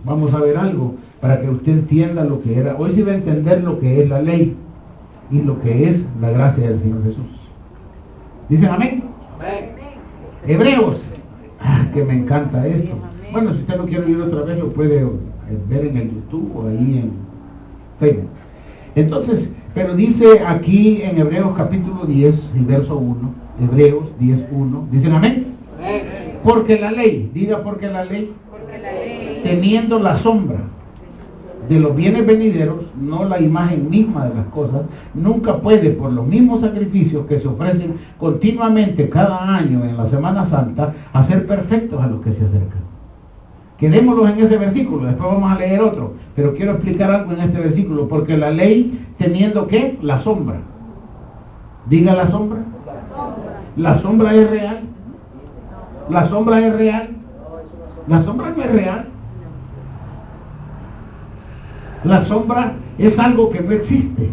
A: vamos a ver algo para que usted entienda lo que era. Hoy sí va a entender lo que es la ley y lo que es la gracia del Señor Jesús. ¿Dicen amén? Amén. Hebreos, que me encanta esto. Bueno, si usted no quiere oír otra vez, lo puede ver en el YouTube o ahí en Facebook. Entonces, pero dice aquí en Hebreos capítulo 10 y verso 1, Hebreos 10:1, dicen amén. Porque la ley, diga porque la ley, teniendo la sombra de los bienes venideros, no la imagen misma de las cosas, nunca puede, por los mismos sacrificios que se ofrecen continuamente cada año en la Semana Santa, hacer perfectos a los que se acercan. Quedémoslos en ese versículo, después vamos a leer otro, pero quiero explicar algo en este versículo, porque la ley teniendo ¿qué? La sombra. Diga la sombra. La sombra es real. La sombra es real. La sombra no es real. La sombra es algo que no existe.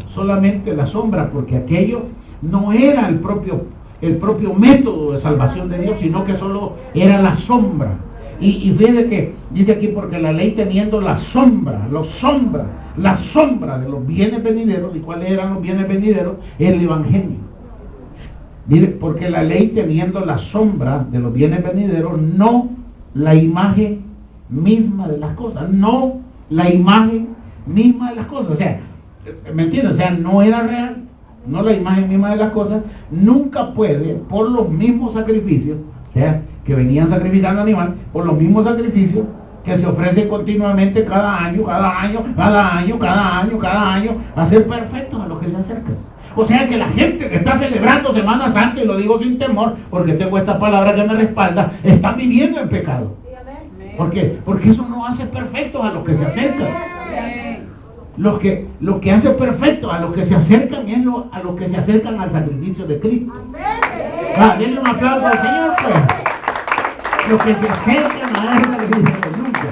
A: Solamente la sombra, porque aquello no era el propio método de salvación de Dios, sino que solo era la sombra. Y fíjense que dice aquí, porque la ley teniendo la sombra de los bienes venideros. ¿Y cuáles eran los bienes venideros? El evangelio. Mire, porque la ley teniendo la sombra de los bienes venideros, no la imagen misma de las cosas, no la imagen misma de las cosas, o sea, ¿me entiendes? O sea, no era real, no la imagen misma de las cosas, nunca puede, por los mismos sacrificios, o sea, que venían sacrificando animal, por los mismos sacrificios que se ofrecen continuamente cada año, hacer perfectos a los que se acercan. O sea que la gente que está celebrando Semana Santa, y lo digo sin temor, porque tengo esta palabra que me respalda, están viviendo en pecado. ¿Por qué? Porque eso no hace perfectos a los que se acercan. Lo que hace perfectos a los que se acercan es a los que se acercan al sacrificio de Cristo. Denle un aplauso al Señor, pues. Los que se acercan a ese sacrificio de Cristo.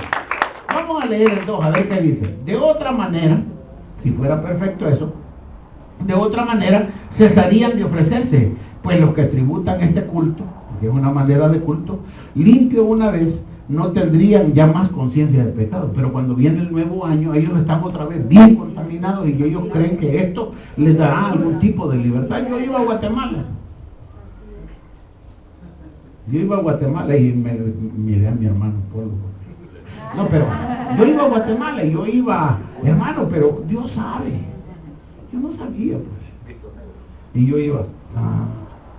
A: Vamos a leer el 2, a ver qué dice. De otra manera, si fuera perfecto eso, de otra manera cesarían de ofrecerse, pues los que tributan este culto, que es una manera de culto, limpio una vez, no tendrían ya más conciencia del pecado. Pero cuando viene el nuevo año, ellos están otra vez bien contaminados y ellos creen que esto les dará algún tipo de libertad. Yo iba a Guatemala y miré a mi hermano Polo. No, pero yo iba a Guatemala y yo iba, hermano, pero Dios sabe. Yo no sabía, pues. Y yo iba,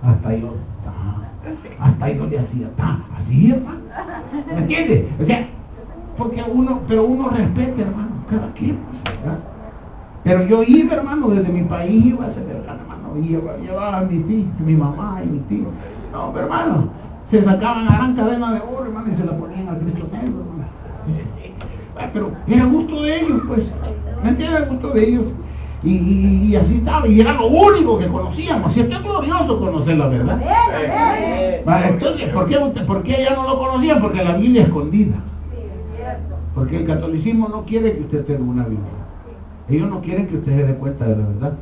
A: hasta yo le hacía, así, hermano. ¿Me entiendes? O sea, porque uno respeta, hermano, cada quien, pues, ¿verdad? Pero yo iba, hermano, desde mi país iba a celebrar, hermano, y llevaba a mi tía, mi mamá y mi tío. No, pero hermano, se sacaban la gran cadena de oro, hermano, y se la ponían al Cristo Negro, hermano. Pero era gusto de ellos, pues. ¿Me entiendes? El gusto de ellos. Y así estaba, y era lo único que conocíamos. Así es que es glorioso conocer la verdad. Vale, entonces, ¿por qué ya no lo conocían? Porque la Biblia es escondida. Porque el catolicismo no quiere que usted tenga una Biblia. Ellos no quieren que usted se dé cuenta de la verdad.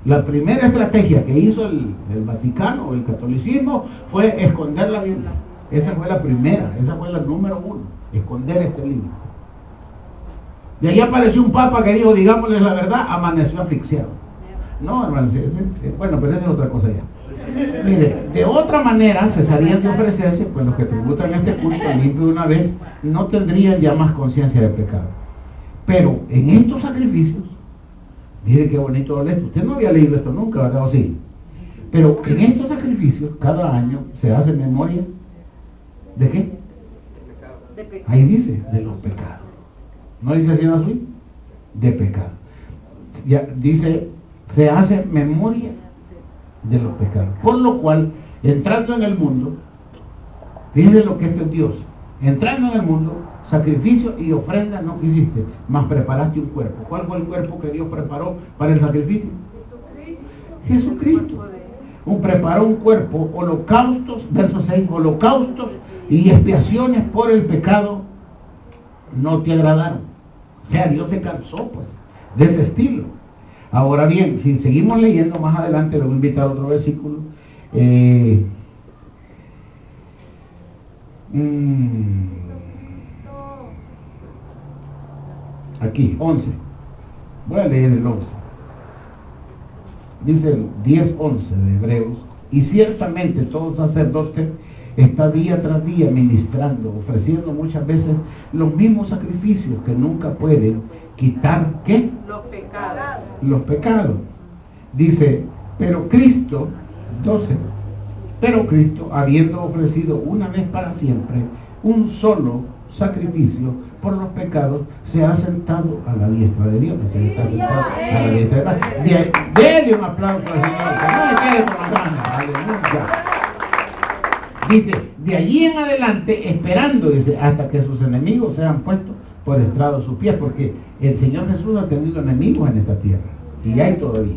A: La primera estrategia que hizo el Vaticano, el catolicismo, fue esconder la Biblia. Esa fue la primera, esa fue la número 1, esconder este libro. De ahí apareció un papa que dijo, digámosles la verdad, amaneció asfixiado. No, hermano, bueno, pero esa es otra cosa ya. Mire, de otra manera cesarían de ofrecerse, pues los que tributan este culto limpio de una vez, no tendrían ya más conciencia de pecado. Pero en estos sacrificios, mire qué bonito habla esto. Usted no había leído esto nunca, ¿verdad? ¿O sí? Pero en estos sacrificios, cada año se hace memoria ¿de qué? De pecado. Ahí dice, de los pecados. ¿No dice así en azul? De pecado. Ya dice, se hace memoria de los pecados. Por lo cual, entrando en el mundo, fíjense lo que esto es Dios. Entrando en el mundo, sacrificio y ofrenda no quisiste, mas preparaste un cuerpo. ¿Cuál fue el cuerpo que Dios preparó para el sacrificio? Jesucristo. Preparó un cuerpo, holocaustos, verso 6, holocaustos y expiaciones por el pecado no te agradaron. O sea, Dios se cansó, pues, de ese estilo. Ahora bien, si seguimos leyendo más adelante, le voy a invitar a otro versículo. Aquí, 11. Voy a leer el 11. Dice el 10:11 de Hebreos. Y ciertamente todo sacerdote está día tras día ministrando, ofreciendo muchas veces los mismos sacrificios que nunca pueden quitar, ¿qué?
B: Los pecados.
A: Los pecados. Dice, pero Cristo, 12, pero Cristo, habiendo ofrecido una vez para siempre un solo sacrificio por los pecados, se ha sentado a la diestra de Dios. Se está sentado a la diestra de Dios. Denle un aplauso al Señor, que no se quede con las ganas. Aleluya. Dice, de allí en adelante, esperando, dice, hasta que sus enemigos sean puestos por estrado de sus pies, porque el Señor Jesús ha tenido enemigos en esta tierra, y hay todavía.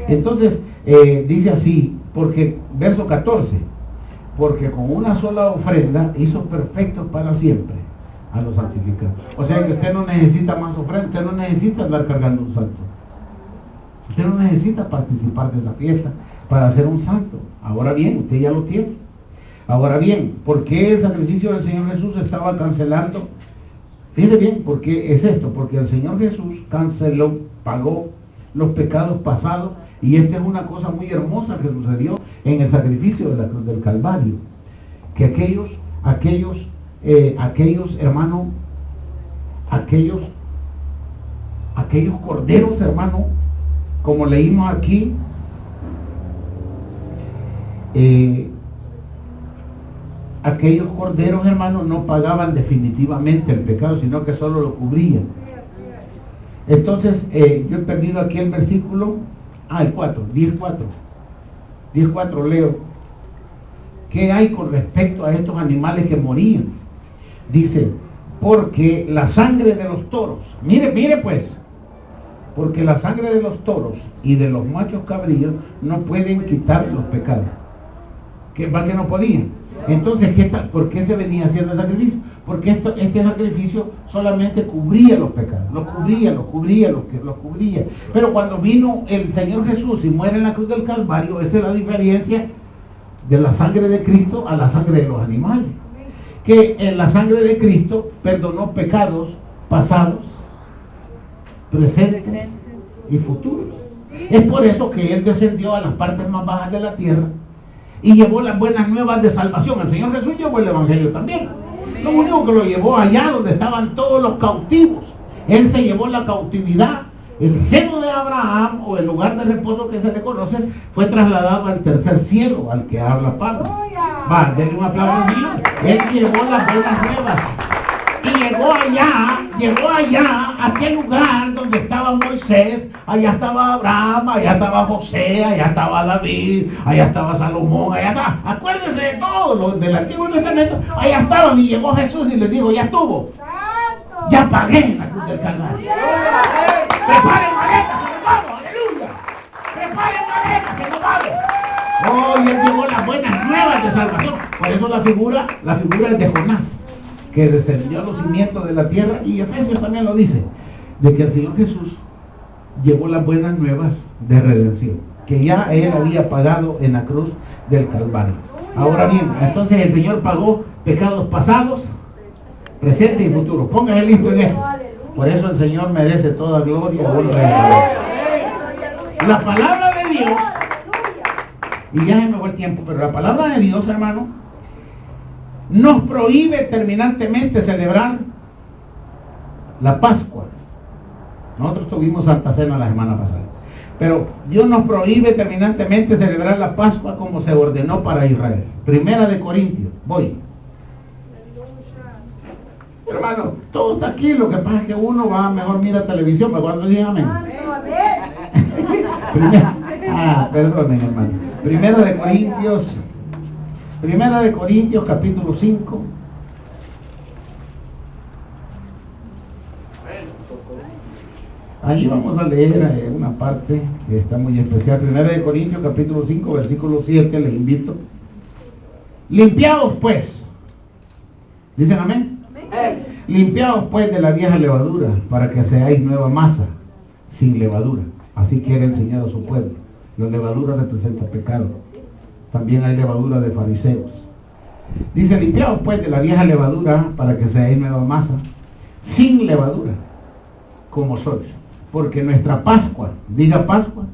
A: Entonces, dice así, porque, verso 14, porque con una sola ofrenda hizo perfectos para siempre a los santificados. O sea que usted no necesita más ofrenda, usted no necesita andar cargando un santo. Usted no necesita participar de esa fiesta para ser un santo. Ahora bien, usted ya lo tiene. Ahora bien, ¿por qué el sacrificio del Señor Jesús estaba cancelando? Fíjate bien, ¿por qué es esto? Porque el Señor Jesús canceló, pagó los pecados pasados, y esta es una cosa muy hermosa que sucedió en el sacrificio de la cruz del Calvario. Que aquellos hermanos, aquellos corderos, hermano, como leímos aquí, aquellos corderos, hermanos, no pagaban definitivamente el pecado, sino que solo lo cubrían. Entonces, yo he perdido aquí el versículo, el 4, 10.4 leo. ¿Qué hay con respecto a estos animales que morían? Dice, porque la sangre de los toros, mire pues, porque la sangre de los toros y de los machos cabrillos no pueden quitar los pecados. ¿Para qué no podían? Entonces, ¿por qué se venía haciendo el sacrificio? Porque este sacrificio solamente cubría los pecados, los cubría. Pero cuando vino el Señor Jesús y muere en la cruz del Calvario, esa es la diferencia de la sangre de Cristo a la sangre de los animales. Que en la sangre de Cristo perdonó pecados pasados, presentes y futuros. Es por eso que Él descendió a las partes más bajas de la tierra y llevó las buenas nuevas de salvación. El Señor Jesús llevó el Evangelio también. Lo único que lo llevó allá donde estaban todos los cautivos. Él se llevó la cautividad. El seno de Abraham, o el lugar de reposo que se le conoce, fue trasladado al tercer cielo, al que habla Pablo. Va, denle un aplauso al Señor. Él llevó las buenas nuevas. Y llegó allá a aquel lugar donde estaba Moisés, allá estaba Abraham, allá estaba José, allá estaba David, allá estaba Salomón, allá estaba, acuérdense de todos los del Antiguo Testamento, allá estaban, y llegó Jesús y les dijo, ya estuvo, ya pagué en la cruz del Calvario. Preparen maletas, que nos vamos, aleluya. Preparen maletas, que nos vamos. Oh, y él llevó las buenas nuevas de salvación. Por eso la figura es de Jonás, que descendió a los cimientos de la tierra, y Efesios también lo dice, de que el Señor Jesús llevó las buenas nuevas de redención, que ya Él había pagado en la cruz del Calvario. Ahora bien, entonces el Señor pagó pecados pasados, presentes y futuros. Póngase listo en esto. Por eso el Señor merece toda gloria, honra y poder. La palabra de Dios, y ya se me fue el tiempo, pero la palabra de Dios, hermano, nos prohíbe terminantemente celebrar la Pascua. Nosotros tuvimos Santa Cena la semana pasada, pero Dios nos prohíbe terminantemente celebrar la Pascua como se ordenó para Israel. Primera de Corintios, voy. Hermano, todo está aquí, lo que pasa es que uno va, mejor mira televisión, ¿me acuerdo? Digan amén. Perdonen, hermano. Primera de Corintios capítulo 5. Allí vamos a leer una parte que está muy especial. Primera de Corintios capítulo 5, versículo 7, les invito. Limpiaos pues. ¿Dicen amén? Limpiaos pues de la vieja levadura, para que seáis nueva masa, sin levadura. Así quiere el Señor a su pueblo. La levadura representa pecado. También hay levadura de fariseos. Dice, limpiaos pues de la vieja levadura, para que seáis nueva masa, sin levadura, como sois. Porque nuestra Pascua, diga Pascua,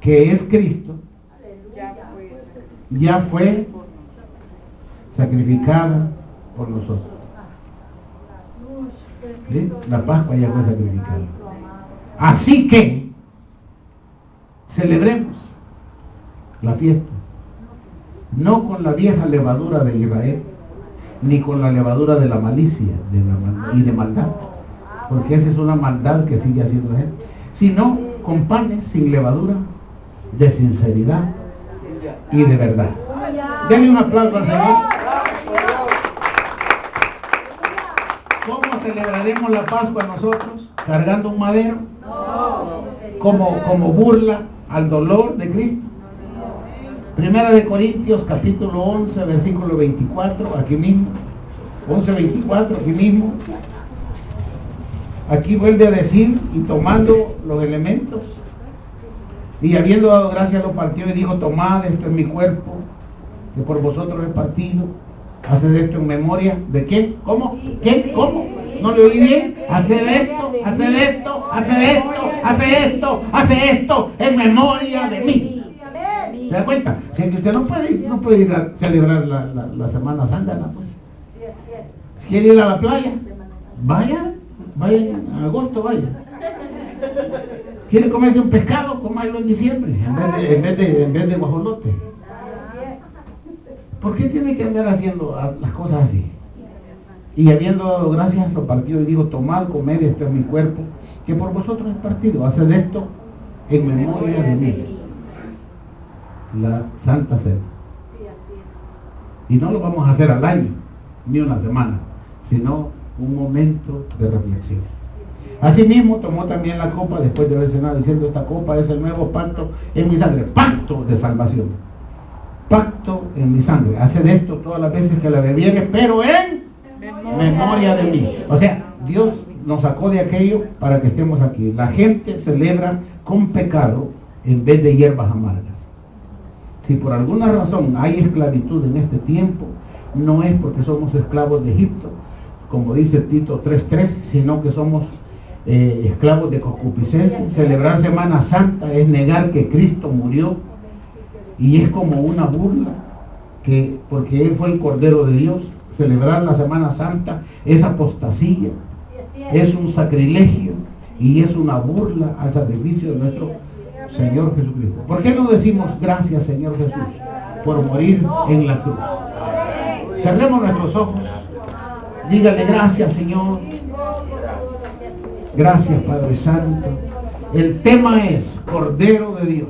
A: que es Cristo, ya fue sacrificada por nosotros. ¿Sí? La Pascua ya fue sacrificada. Así que celebremos la fiesta, no con la vieja levadura de Israel, ni con la levadura de la malicia y de maldad, porque esa es una maldad que sigue haciendo la gente, sino con panes sin levadura, de sinceridad y de verdad. Denle un aplauso al Señor. ¿Cómo celebraremos la Pascua nosotros? ¿Cargando un madero? Como burla al dolor de Cristo. Primera de Corintios, capítulo 11, versículo 24, aquí mismo. 11:24, aquí mismo. Aquí vuelve a decir, y tomando los elementos, y habiendo dado gracias, lo partió y dijo: tomad, esto es mi cuerpo, que por vosotros es partido. Haced esto en memoria de ¿quién? ¿Cómo? ¿Quién? ¿Cómo? ¿No le oí bien? Haced esto, haced esto, haced esto, haced esto, haced esto en memoria de mí. ¿Se da cuenta? Si es que usted no puede ir a celebrar la Semana Santa, ¿no? Pues, si quiere ir a la playa, vaya en agosto, vaya. ¿Quiere comerse un pescado? Comáislo en diciembre, en vez de guajolote. ¿Por qué tiene que andar haciendo las cosas así? Y habiendo dado gracias, lo partió y dijo: tomad, comed, esto es mi cuerpo, que por vosotros es partido. Haced esto en memoria de mí. La Santa Cena. Y no lo vamos a hacer al año, ni una semana, sino un momento de reflexión. Asimismo tomó también la copa después de haber cenado, diciendo: esta copa es el nuevo pacto en mi sangre, pacto de salvación, pacto en mi sangre. Haced esto todas las veces que la bebiere, pero en memoria de mí. O sea, Dios nos sacó de aquello para que estemos aquí. La gente celebra con pecado en vez de hierbas amargas. Si por alguna razón hay esclavitud en este tiempo, no es porque somos esclavos de Egipto, como dice Tito 3:3, sino que somos esclavos de concupiscencia. Celebrar Semana Santa es negar que Cristo murió, y es como una burla, porque Él fue el Cordero de Dios. Celebrar la Semana Santa es apostasía, es un sacrilegio y es una burla al sacrificio de nuestro Señor Jesucristo. ¿Por qué no decimos gracias, Señor Jesús, por morir en la cruz? Cerremos nuestros ojos. Dígale: gracias, Señor. Gracias, Padre Santo. El tema es Cordero de Dios.